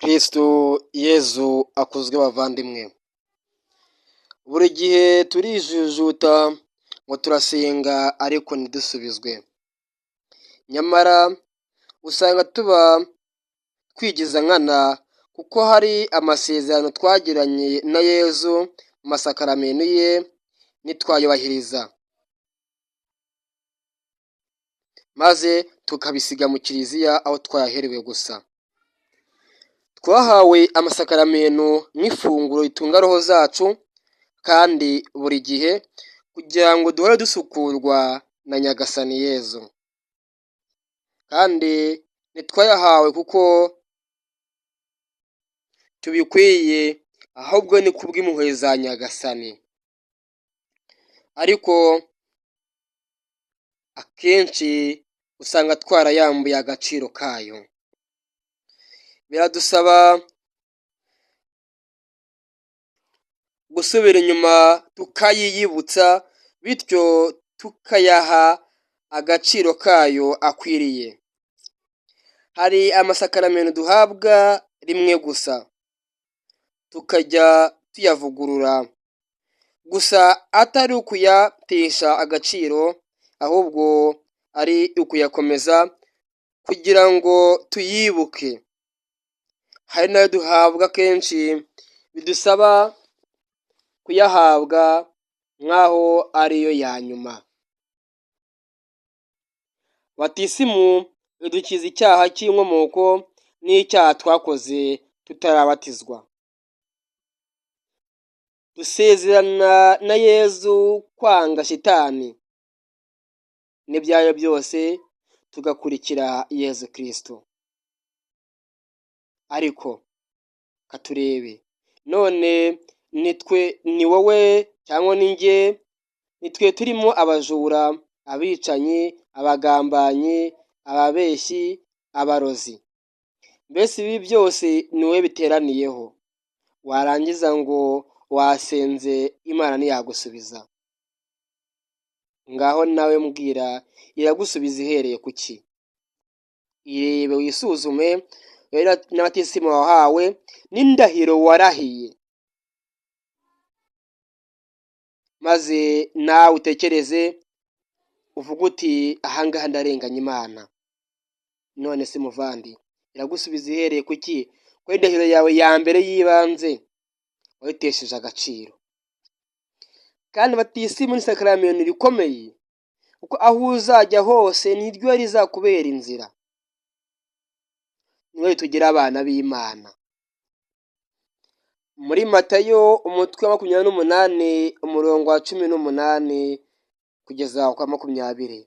Kristo Yezu akuzwe bavandimwe. Buri gihe turijujuta ngo turasenga ariko ntidusubizwe. Nyamara usanga tuba twigiza nkana kuko hari amasezerano twagiranye na Yezu mu masakaramentu ye ntitwayubahiriza, maze tukabisiga mu kiliziya aho twayaherewe gusa. Twahawe amasakaramentu nk'ifunguro ritunga roho zacu kandi buri gihe kugira ngo duhore dusukurwa na Nyagasani Yezu. Kandi ntitwayahawe kuko tubikwiye, ahubwo ni kubw'impuhwe za Nyagasani. Ariko akenshi usanga twarayambuye agaciro kayo. Biradusaba gusubira inyuma tukayiyibutsa, bityo tukayaha agaciro kayo akwiriye. Hari amasakaramentu duhabwa rimwe gusa, tukajya tuyavugurura, gusa atari ukuyatesha agaciro, ahubwo ari ukuyakomeza kugira ngo tuyibuke. Hari nayo duhabwa kenshi bidusaba kuyahabwa nk'aho ariyo ya nyuma. Batisimu idukiza icyaha cy'inkomoko n'icyaha twakoze tutarabatizwa. Dusezerana na Yezu kwanga shitani n'ibyayo byose tugakurikira Yezu Kristo. Ariko katurebe, none ni wowe cyangwa ni njye, nitwe turimo abajura, abicanyi, abagambanyi, ababeshyi, abarozi. Mbese ibi byose ni wowe biteraniyeho, warangiza ngo wasenze Imana ntiyagusubiza. Ngaho nawe mbwira, iragusubiza ihereye ku ki? Irebe wisuzume n'abatisimu wahawe n'indahiro warahiye, maze nawe utekereze uvuga uti ahangaha ndarenganya Imana. None se muvandi, iragusubiza ihereye ku ki? Ko indahiro yawe ya mbere y'ibanze wayitesheje agaciro. Kandi batisimu ni isakaramentu rikomeye, kuko aho uzajya hose niryo rizakubera inzira. Niwe tugira abana b'Imana. Muri Matayo umutwe wa 28 umurongo wa 18 kugeza kwa 20,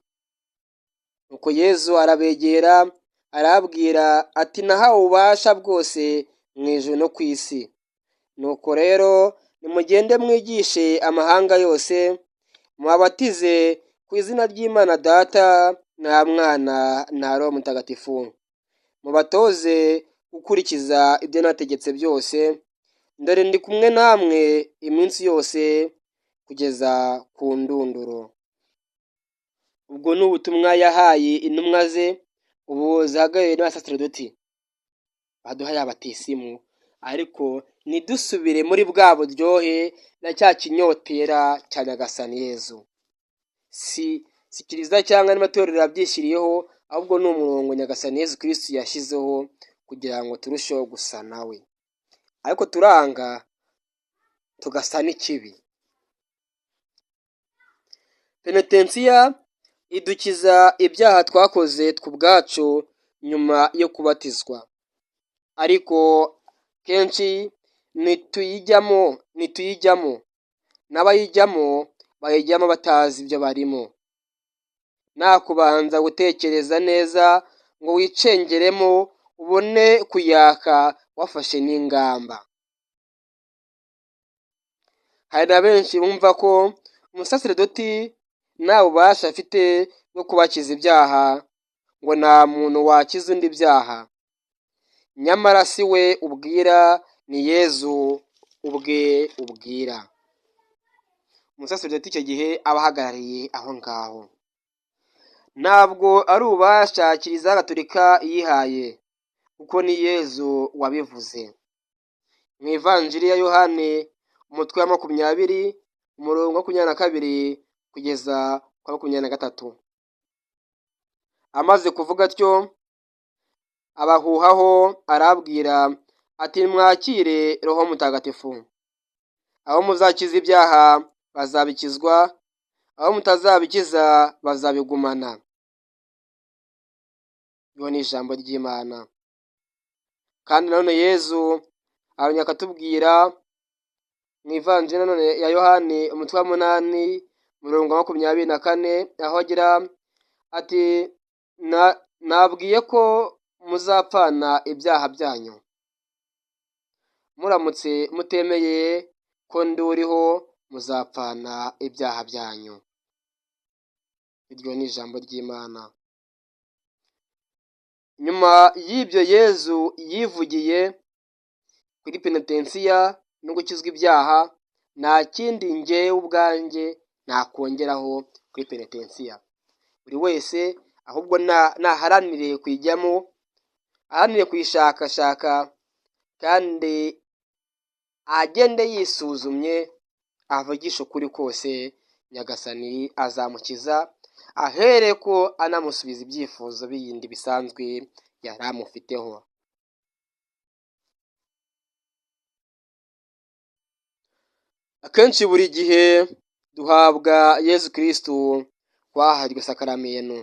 nuko Yezu arabegera arabwira ati nahawe ububasha bwose mu ijuru no ku isi. Nuko rero nimugende mwigishe amahanga yose, mubabatize ku izina ry'Imana Data na Mwana na Roho Mutagatifu, mubatoze gukurikiza ibyo nategetse byose, dore ndi kumwe namwe iminsi yose kugeza ku ndunduro. Ubwo ni ubutumwa yahaye intumwa ze, ubu zihagaye n'abasaserdoti baduhaye abatisimu. Ariko nidusubire muri bwa buryohe na cya kinyotera cya Nyagasani Yezu. Si kiliziya cyangwa n'amatorero yabyishyiriyeho, ahubwo ni umurongo Nyagasani Yezu Kristo yashyizeho kugira ngo turusheho gusa nawe. Ariko turanga tugasa n'ikibi. Penetensiya idukiza ibyaha twakoze tw'ubwacu nyuma yo kubatizwa, ariko kenshi ntituyijyamo, n'abayijyamo bayijyamo batazi ibyo barimo, nta kubanza gutekereza neza ngo wicengeremo ubone kuyaka wafashe n'ingamba. Hari na benshi bumva ko umusaserdoti nta bubasha afite bwo kubakiza ibyaha, ngo nta muntu wakiza undi ibyaha. Nyamara si we ubwira, ni Yezu ubwe ubwira. Umusaserdoti icyo gihe aba ahagarariye aho ngaho. Ntabwo ari ububasha Kiliziya Gatolika yihaye, kuko ni Yezu wabivuze. Mu ivanjiri ya Yohane umutwe wa 20 umurongo wa 22 kugeza kwa 23. Amaze kuvuga atyo abahuhaho arabwira ati mwakire Roho Mutagatifu. Aho muzakiza ibyaha bazabikizwa, aho mutazabikiza bazabigumana. Iyo ni ijambo ry'Imana. Kandi nanone Yezu arongera akatubwira mu ivanjiri nanone ya Yohane umutwe wa 8 umurongo wa 24 aho agira ati nabwiye ko muzapfana ibyaha byanyu, muramutse mutemeye ko nduriho muzapfana ibyaha byanyu. Iryo ni ijambo ry'Imana. Nyuma y'ibyo Yezu yivugiye kuri penetensiya no gukizwa ibyaha, nta kindi njyewe ubwanjye nakongeraho kuri penetensiya. Buri wese ahubwo naharanire kuyijyamo, aharanire kuyishakashaka, kandi agende yisuzumye, avugisha ukuri kose, Nyagasani azamukiza, ahereko anamusubiza ibyifuzo bindi bisanzwe yari amufiteho. Akenshi buri gihe duhabwa Yezu Kristu kwahariwe sakaramento.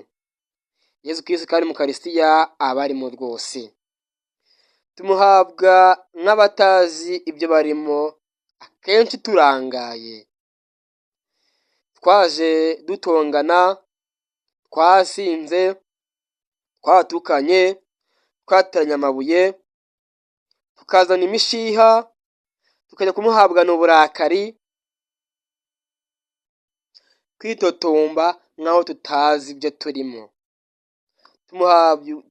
Yezu Kristu kandi mu Karisitiya aba arimo rwose. Tumuhabwa nk'abatazi ibyo barimo, akenshi turangaye. Twaje dutongana, twasinze, twatukanye, twateranye amabuye, tukazana imishiha, tukajya kumuhabwa uburakari, kwitotomba nk'aho tutazi ibyo turimo.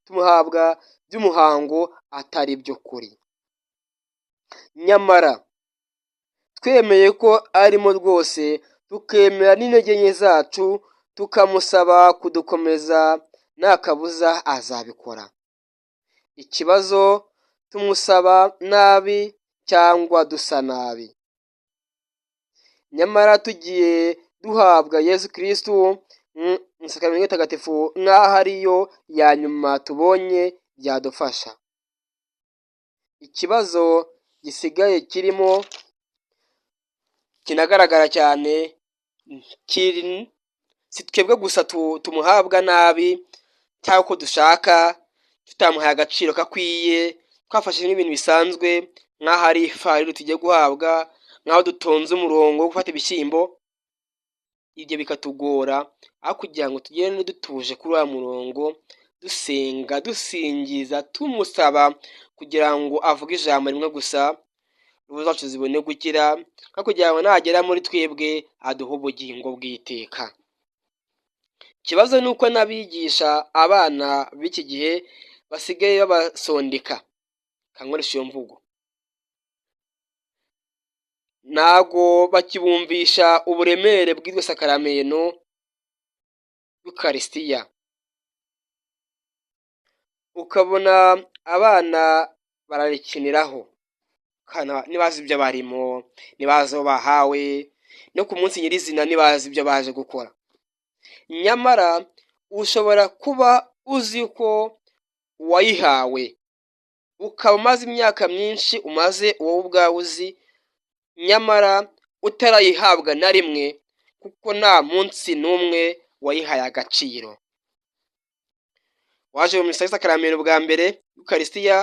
Tumuhabwa by'umuhango atari byo kuri. Nyamara twemeye ko arimo rwose, tukemera n'intege nke zacu, tukamusaba kudukomeza, nta kabuza azabikora. Ikibazo tumusaba nabi cyangwa dusa nabi. Nyamara tugiye duhabwa Yezu Kristu mu sakaramento ntagatifu nk'aho ariyo ya nyuma tubonye byadufasha. Ikibazo gisigaye kirimo kinagaragara cyane, si twebwe gusa tumuhabwa nabi cyangwa ko dushaka, tutamuhaye agaciro kakwiye, twafashe n'ibintu bisanzwe nk'aho ari ifarine tugiye guhabwa, nk'aho dutonze umurongo wo gufata ibishyimbo. Ibyo bikatugora, aho kugira ngo tugende dutuje kuri wa murongo, dusenga, dusingiza, tumusaba kugira ngo avuge ijambo rimwe gusa, roho zacu zibone gukira, no kugira ngo nagera muri twebwe aduhe ubugingo bw'iteka. Ikibazo ni uko n'abigisha abana b'iki gihe basigaye babasondeka, kankoresha iyo mvugo. Ntago bakibumvisha uburemere bw'iryo sakaramento y'Ukarisitiya. Ukabona abana bararikiniraho, ntibazi ibyo barimo, ntibazi aho bahawe, no ku munsi nyirizina ntibazi ibyo baje gukora. Nyamara ushobora kuba uzi ko wayihawe, ukaba umaze imyaka myinshi umaze wowe ubwawe uzi, nyamara utarayihabwa na rimwe, kuko nta munsi n'umwe wayihaye agaciro. Waje mu misa y'isakaramento bwa mbere y'Ukarisitiya,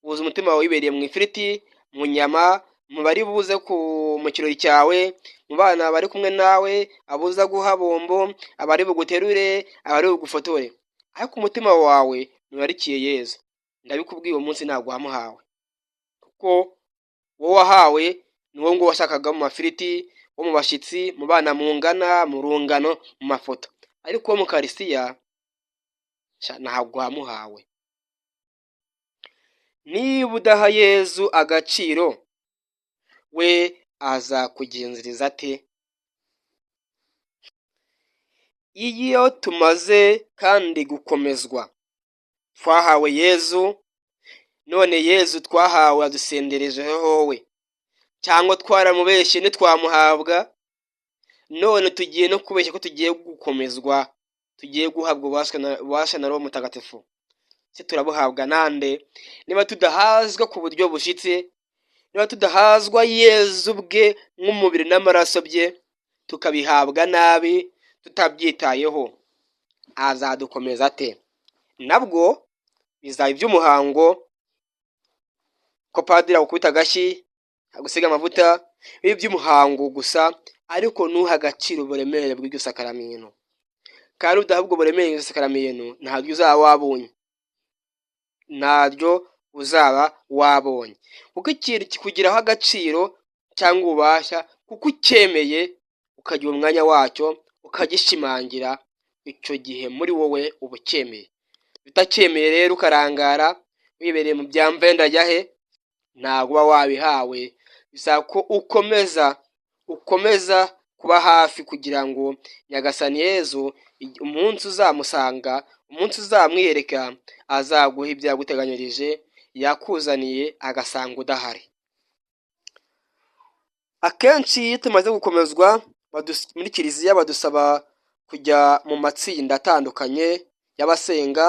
uza umutima wawe wibereye mu ifiriti, mu nyama, mu bari buze mu kirori cyawe, mu bana bari kumwe nawe, abuza guha bombo, abari buguterure, abari bugufotore, ariko umutima wawe ntiwarikiye Yezu. Ndabikubwiye, uwo munsi ntabwo wamuhawe, kuko wowe wahawe ni wowe ngo washakaga mu mafiriti, wo mu bashyitsi, mu bana mungana, mu rungano, mu mafoto, ariko wo mu Karisitiya ntabwo wamuhawe. Niba udaha Yezu agaciro, we azakugenzereza ate? Iyo tumaze kandi gukomezwa, twahawe Yezu, none Yezu twahawe adusenderejeho wowe, cyangwa twaramubeshye ntitwamuhabwa, none tugiye no kubeshya ko tugiye gukomezwa, tugiye guhabwa ububasha na Roho Mutagatifu. Se turabuhabwa nande niba tudahazwa ku buryo bushitse, niba tudahazwa Yezu bwe nk'umubiri n'amaraso bye, tukabihabwa nabi tutabyitayeho, azadukomeza ate? Nabwo bizaba iby'umuhango, ko padiri agukubita agashyi agusiga amavuta, iby'umuhango gusa, ariko ntuha agaciro uburemere bw'iryo sakaramento. Kandi udahabwa uburemere bw'iryo sakaramento ntabwo uzaba wabonye, ntaryo uzaba wabonye, kuko ikintu kikugiraho agaciro cyangwa ububasha kuko ucyemeye ukagira umwanya wacyo ukagishimangira, icyo gihe muri wowe uba ucyemeye. Utacyemeye rero ukarangara wibereye mu bya mvenda he, ntabwo uba wabihawe. Bisaba ko ukomeza kuba hafi kugira ngo Nyagasani Yezu umunsi uzamusanga, umunsi uzamwiyereka, azaguha ibyo yaguteganyirije yakuzaniye agasanga udahari. Akenshi iyo tumaze gukomezwa muri kiliziya badusaba kujya mu matsinda atandukanye y'abasenga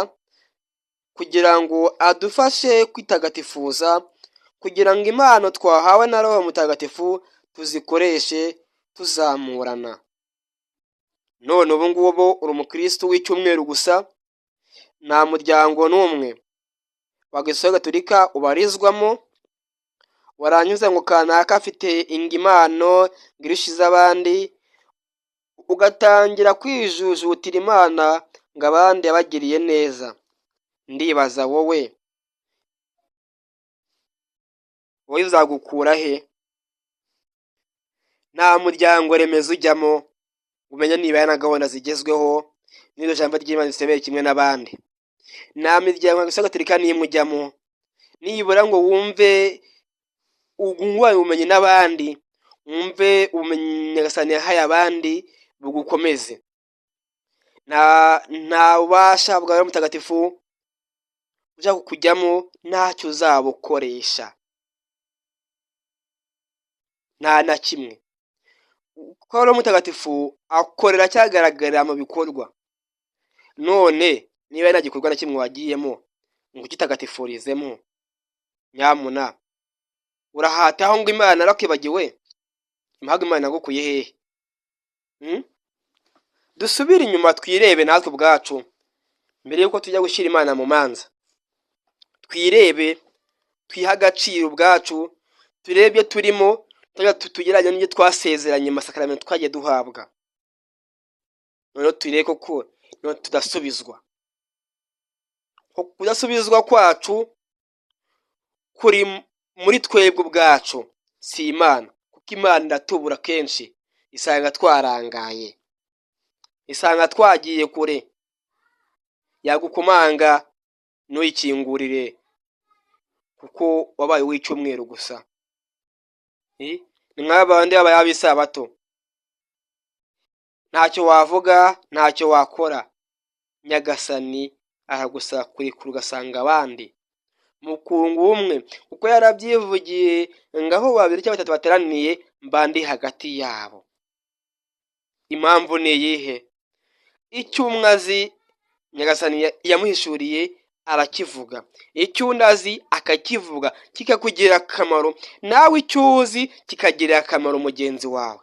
kugira ngo adufashe kwitagatifuza, kugira ngo impano twahawe na Roho Mutagatifu tuzikoreshe tuzamurana. None ubu ngubu uri umukristo w'icyumweru gusa, nta muryango n'umwe wa Gisiyo Gatolika ubarizwamo, waranyuze ngo kanaka afite impano ngirushize abandi, ugatangira kwijujutira Imana ngo abandi yabagiriye neza. Ndibaza wowe uzagukura he? Nta muryango remezo ujyamo umenya niba na gahunda zigezweho n'iryo jambo ry'Imana risebeye kimwe n'abandi. Nta miryango ya Gisiyo Gatolika n'imwe ujyamo nibura ngo wumve ubumenyi n'abandi, wumve ubumenyi Nyagasani yahaye abandi bugukomeze. Nta ubasha bwa Roho Mutagatifu ujya kukujyamo, ntacyo uzabukoresha, nta na kimwe. Kuko Roho Mutagatifu akorera cyagaragarira mu bikorwa. None niba nta gikorwa na kimwe wagiyemo ngo ukitagatifurizemo, nyamuna urahataho ngo Imana arakibagiwe? Impamvu Imana yagukuye hehe? Dusubire inyuma twirebe natwe ubwacu mbere yuko tujya gushyira Imana mu manza. Twirebe, twiha agaciro ubwacu, turebye turimo, tugeranye n'ibyo twasezeranye mu masakaramentu twagiye duhabwa. None turebe koko tudasubizwa. Kudasubizwa kwacu kuri muri twebwe ubwacu, si Imana. Kuko Imana iratubura kenshi, isanga twarangaye, isanga twagiye kure, yagukomanga ntuyikingurire kuko wabaye w'icyumweru gusa. Ni nk'abandi b'Abisabato, ntacyo wavuga, ntacyo wakora, Nyagasani aragusaba kurikura ugasanga abandi mukungu umwe, kuko yarabyivugiye ngaho babiri cyangwa batatu bateraniye mba ndi hagati yabo. Impamvu ni iyihe? Icyo umwe azi Nyagasani yamuhishuriye arakivuga, icyo undi azi akakivuga kikakugirira akamaro, nawe icyo uzi kikagirira akamaro mugenzi wawe.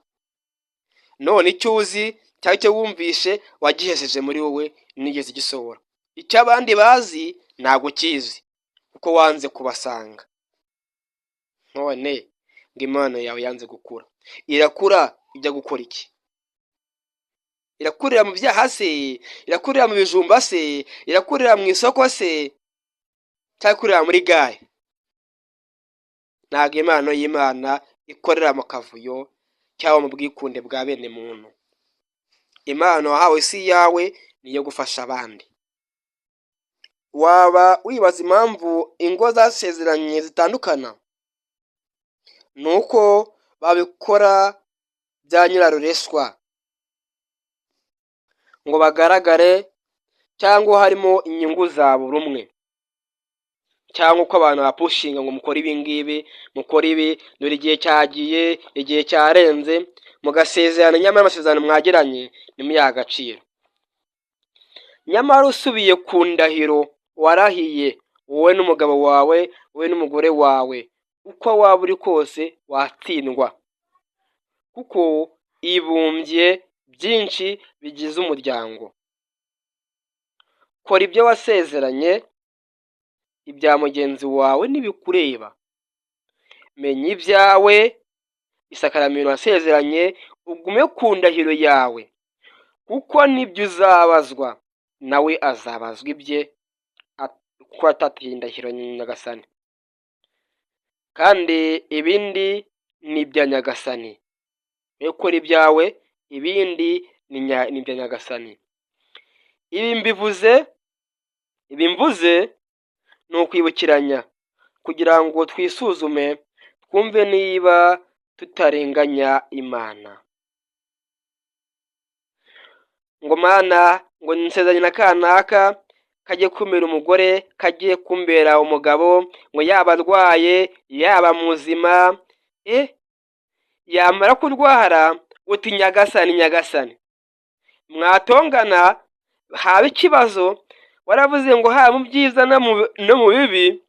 None icyo uzi cyangwa icyo wumvishe wagihejeje muri wowe nigeze gisohora. Icyo abandi bazi ntabwo kizi kuko wanze kubasanga. None ngo Imana yawe yanze gukura, irakura ijya gukora iki? Irakurira mu byaha se? Irakurira mu bijumba se? Irakurira mu isoko se? Cyangwa ikurira muri gare? Ntabwo impano y'Imana ikorera mu kavuyo cyangwa mu bwikunde bwa bene muntu. Impano wahawe si yawe, niyo gufasha abandi. Waba wibaza impamvu ingo zasezeranye zitandukana? Nuko babikora bya nyirarureswa ngo bagaragare, cyangwa harimo inyungu za buri umwe, cyangwa uko abantu bapushinga ngo mukore ibi ngibi, mukore ibi, dore igihe cyagiye, igihe cyarenze, mugasezerana nyamara amasezerano mwagiranye ntimuyahe agaciro. Nyamara usubiye ku ndahiro warahiye wowe n'umugabo wawe, wowe n'umugore wawe, uko waba uri kose watsindwa, kuko ibumbye byinshi bigize umuryango. Kora ibyo wasezeranye, ibya mugenzi wawe ntibikureba. Menya ibyawe, isakaramentu wasezeranye, ugume ku ndahiro yawe, kuko nibyo uzabazwa, nawe azabazwa ibye, kuko atatiye indahiro Nyagasani. Kandi ibindi ni ibya Nyagasani. Ukora ibyawe, ibindi ni ibya Nyagasani. Ibi mvuze ni ukwibukiranya, kugira ngo twisuzume, twumve niba tutarenganya Imana. Ngo Mana, ngo nsezeranye na kanaka, kajye kumbera umugore, kajye kumbera umugabo, ngo yaba arwaye, yaba muzima, yamara kurwara uti Nyagasani, Nyagasani. Mwatongana haba ikibazo, waravuze ngo haba mu byiza no mu bibi,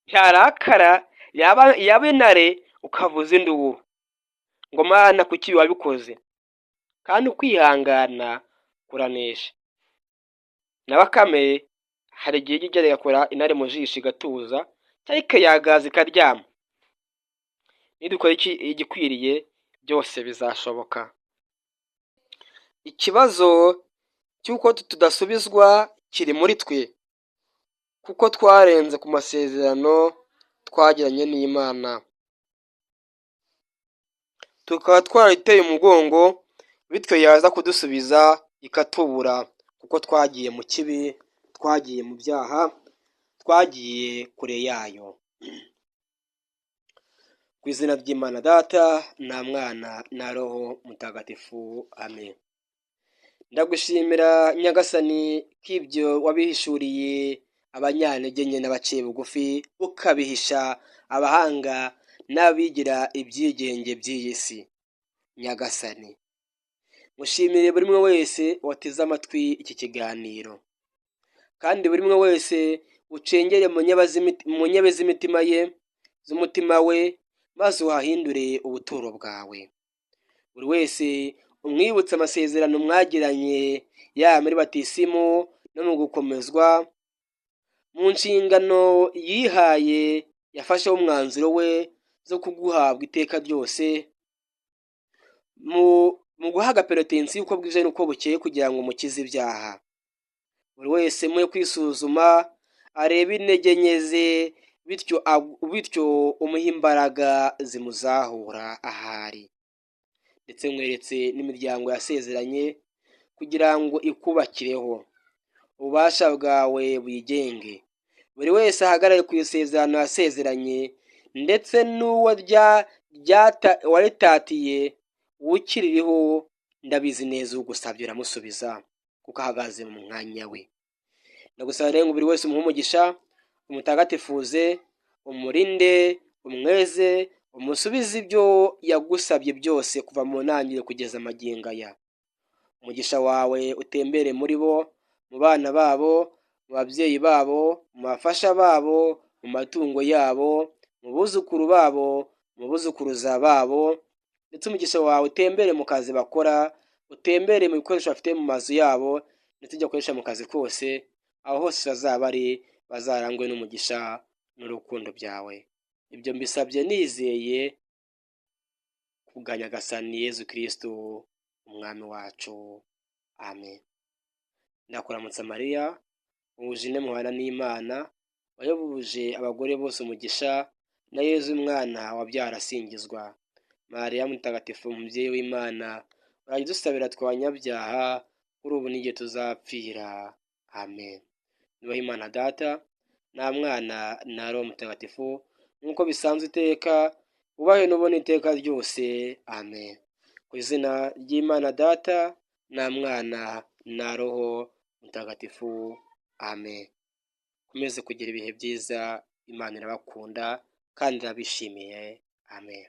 yarakara yaba intare ukavuza induru. Ngo Mana, kuki wabikoze? Kandi ukwihangana kuranesha. Na Bakame hari igihe ijya igakora intare mu jisho igatuza, cyangwa ikayagaza ikaryama. Nidukora igikwiriye byose bizashoboka. Ikibazo cy'uko tudasubizwa kiri muri twe, kuko twarenze ku masezerano twagiranye n'Imana, tukaba twariteye umugongo, bityo yaza kudusubiza ikatubura, kuko twagiye mu kibi, twagiye mu byaha, twagiye kure yayo. Ku izina ry'Imana Data na Mwana na Roho Mutagatifu, amen. Ndagushimira Nyagasani k'ibyo wabihishuriye abanyantege nke n'abaciye bugufi, ukabihisha abahanga n'abigira ibyigenge by'iyi si. Nyagasani, mushimire buri umwe wese wateze amatwi iki kiganiro, kandi buri umwe wese ucengere mu nyebe z'umutima we, maze uhahindure ubuturo bwawe. Buri wese umwibutse amasezerano mwagiranye, yaba muri batisimu no mu gukomezwa, mu nshingano yihaye yafasheho umwanzuro we zo kuguhabwa iteka ryose, mu guhaga penetensi uko bwije n'uko bukeye, kugira ngo umukize ibyaha. Buri wese mwe kwisuzuma, arebe intege nke ze, bityo umuha imbaraga zimuzahura ahari. Ndetse mweretse n'imiryango yasezeranye, kugira ngo ikubakireho. Ububasha bwawe buyigenge, buri wese ahagarare ku isezerano yasezeranye, ndetse n'uwo waritatiye ukiririho, ndabizi neza ugusabye uramusubiza, kuko ahagaze mu mwanya we. Ndagusaba rero ngo buri wese umuhe umugisha, umutagatifuze, umurinde, umweze, umusubize ibyo yagusabye byose, kuva mu ntangiriro kugeza magingo aya. Umugisha wawe utembere muri bo, mu bana babo, mu babyeyi babo, mu bafasha babo, mu matungo yabo, mu buzukuru babo, mu buzukuruza babo, ndetse umugisha wawe utembere mu kazi bakora, utembere mu bikoresho bafite mu mazu yabo, ndetse ujya gukoresha mu kazi kose, aho hose bazaba ari, bazarangwe n'umugisha n'urukundo byawe. Ibyo mbisabye nizeye kubwa Nyagasani Yezu Kristo umwami wacu, amen. Ndakuramutsa Mariya, wuje muhana n'Imana, wayobuje abagore bose umugisha, na Yezu umwana wabyara asingizwa. Mariya mutagatifu, umubyeyi w'Imana, urajya udusabira twabanyabyaha, kuri ubu n'igihe tuzapfira, amen. Nubaha Imana Data na Mwana na Roho Mutagatifu, nk'uko bisanzwe iteka, ubahe n'ubone iteka ryose, amen. Ku izina ry'Imana Data na Mwana na Roho Mutagatifu, amen. mukomeze kugira ibihe byiza, Imana irabakunda kandi irabishimiye, amen.